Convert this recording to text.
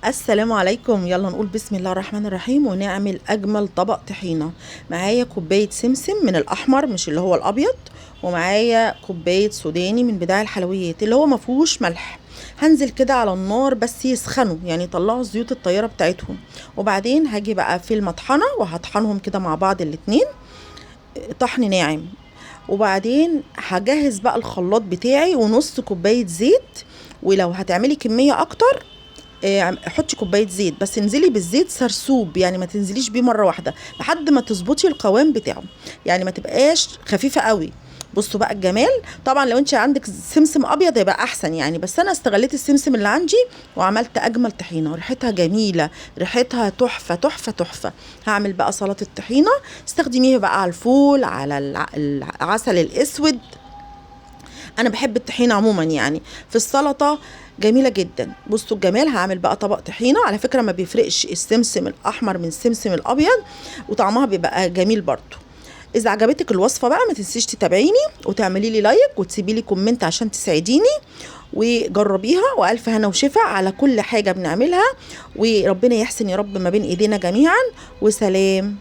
السلام عليكم. يلا نقول بسم الله الرحمن الرحيم ونعمل اجمل طبق طحينه. معايا كوبايه سمسم من الاحمر مش اللي هو الابيض، ومعايا كوبايه سوداني من بتاع الحلويات اللي هو ما فيهوش ملح. هنزل كده على النار بس يسخنوا، يعني يطلعوا الزيوت الطياره بتاعتهم، وبعدين هاجي بقى في المطحنه وهطحنهم كده مع بعض الاتنين طحن ناعم. وبعدين هجهز بقى الخلاط بتاعي ونص كوبايه زيت، ولو هتعملي كميه اكتر حطي كوبايه زيت، بس انزلي بالزيت سرسوب، يعني ما تنزليش بيه مره واحده لحد ما تظبطي القوام بتاعه، يعني ما تبقاش خفيفه قوي. بصوا بقى الجمال. طبعا لو انت عندك سمسم ابيض يبقى احسن يعني، بس انا استغليت السمسم اللي عندي وعملت اجمل طحينه، ريحتها جميله، ريحتها تحفه تحفه تحفه. هعمل بقى سلطه الطحينه، استخدميها بقى على الفول، على العسل الاسود. انا بحب الطحينه عموما يعني في السلطه، جميله جدا. بصوا الجمال. هعمل بقى طبق طحينه، على فكره ما بيفرقش السمسم الاحمر من السمسم الابيض، وطعمها بيبقى جميل برضو. اذا عجبتك الوصفه بقى ما تنسيش تتابعيني وتعملي لي لايك وتسيبي لي كومنت عشان تساعديني، وجربيها. والف هنا وشفا على كل حاجه بنعملها، وربنا يحسن يا رب ما بين ايدينا جميعا. وسلام.